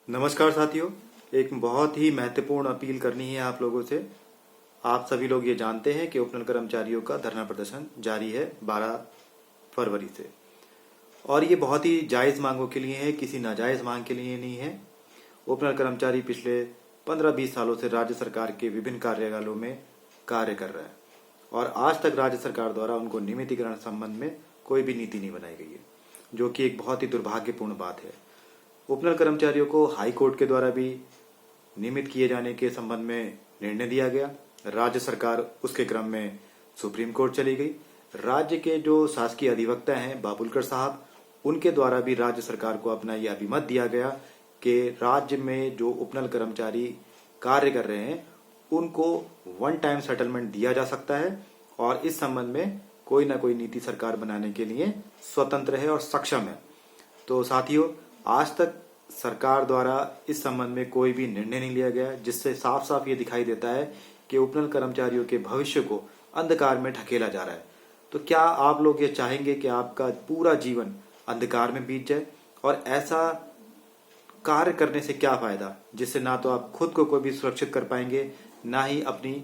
नमस्कार साथियों, एक बहुत ही महत्वपूर्ण अपील करनी है आप लोगों से। आप सभी लोग ये जानते हैं कि उपनल कर्मचारियों का धरना प्रदर्शन जारी है 12 फरवरी से, और ये बहुत ही जायज़ मांगों के लिए है, किसी नाजायज़ मांग के लिए नहीं है। उपनल कर्मचारी पिछले 15-20 सालों से राज्य सरकार के विभिन्न कार्यालयों में कार्य कर रहा है और आज तक राज्य सरकार द्वारा उनको नियमितीकरण संबंध में कोई भी नीति नहीं बनाई गई है, जो कि एक बहुत ही दुर्भाग्यपूर्ण बात है। उपनल कर्मचारियों को हाई कोर्ट के द्वारा भी नियमित किए जाने के संबंध में निर्णय दिया गया। राज्य सरकार उसके क्रम में सुप्रीम कोर्ट चली गई। राज्य के जो शासकीय अधिवक्ता हैं बाबुलकर साहब, उनके द्वारा भी राज्य सरकार को अपना यह अभिमत दिया गया कि राज्य में जो उपनल कर्मचारी कार्य कर रहे हैं उनको वन टाइम सेटलमेंट दिया जा सकता है और इस संबंध में कोई ना कोई नीति सरकार बनाने के लिए स्वतंत्र है और सक्षम है। तो साथियों, आज तक सरकार द्वारा इस संबंध में कोई भी निर्णय नहीं लिया गया, जिससे साफ साफ ये दिखाई देता है कि उपनल कर्मचारियों के भविष्य को अंधकार में ढकेला जा रहा है। तो क्या आप लोग ये चाहेंगे कि आपका पूरा जीवन अंधकार में बीत जाए? और ऐसा कार्य करने से क्या फायदा, जिससे ना तो आप खुद को कोई भी सुरक्षित कर पाएंगे, ना ही अपनी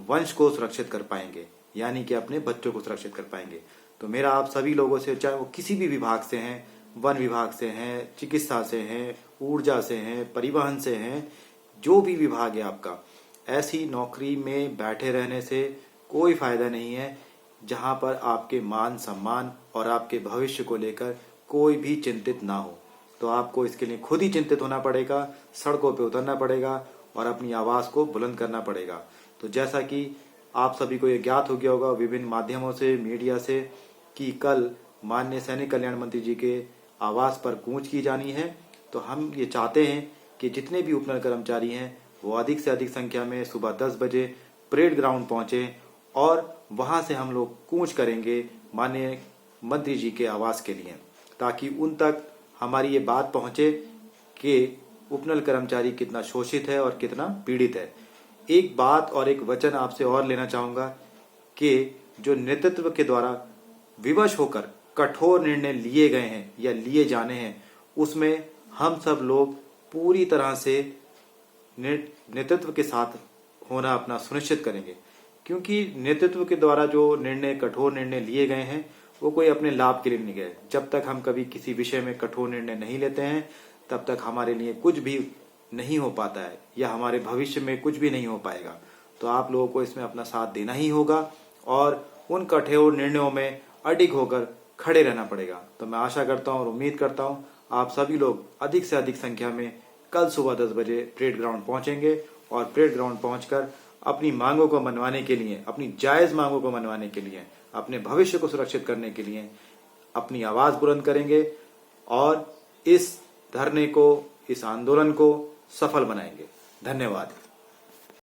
वंश को सुरक्षित कर पाएंगे, यानी कि अपने बच्चों को सुरक्षित कर पाएंगे। तो मेरा आप सभी लोगों से, चाहे वो किसी भी विभाग से हैं, वन विभाग से हैं, चिकित्सा से हैं, ऊर्जा से हैं, परिवहन से हैं, जो भी विभाग है आपका, ऐसी नौकरी में बैठे रहने से कोई फायदा नहीं है जहां पर आपके मान सम्मान और आपके भविष्य को लेकर कोई भी चिंतित ना हो। तो आपको इसके लिए खुद ही चिंतित होना पड़ेगा, सड़कों पे उतरना पड़ेगा और अपनी आवाज को बुलंद करना पड़ेगा। तो जैसा कि आप सभी को ये ज्ञात हो गया होगा विभिन्न माध्यमों से, मीडिया से, कि कल माननीय सैनिक कल्याण मंत्री जी के आवास पर कूच की जानी है। तो हम ये चाहते हैं कि जितने भी उपनल कर्मचारी हैं वो अधिक से अधिक संख्या में सुबह 10 बजे परेड ग्राउंड पहुंचे और वहां से हम लोग कूच करेंगे माननीय मंत्री जी के आवास के लिए, ताकि उन तक हमारी ये बात पहुंचे कि उपनल कर्मचारी कितना शोषित है और कितना पीड़ित है। एक बात और एक वचन आपसे और लेना चाहूंगा कि जो नेतृत्व के द्वारा विवश होकर कठोर निर्णय लिए गए हैं या लिए जाने हैं, उसमें हम सब लोग पूरी तरह से नेतृत्व के साथ होना अपना सुनिश्चित करेंगे, क्योंकि नेतृत्व के द्वारा जो निर्णय, कठोर निर्णय लिए गए हैं वो कोई अपने लाभ के लिए नहीं गए। जब तक हम कभी किसी विषय में कठोर निर्णय नहीं लेते हैं तब तक हमारे लिए कुछ भी नहीं हो पाता है या हमारे भविष्य में कुछ भी नहीं हो पाएगा। तो आप लोगों को इसमें अपना साथ देना ही होगा और उन कठोर निर्णयों में अडिग होकर खड़े रहना पड़ेगा। तो मैं आशा करता हूं और उम्मीद करता हूं आप सभी लोग अधिक से अधिक संख्या में कल सुबह 10 बजे परेड ग्राउंड पहुंचेंगे और परेड ग्राउंड पहुंचकर अपनी मांगों को मनवाने के लिए, अपनी जायज मांगों को मनवाने के लिए, अपने भविष्य को सुरक्षित करने के लिए अपनी आवाज बुलंद करेंगे और इस धरने को, इस आंदोलन को सफल बनाएंगे। धन्यवाद।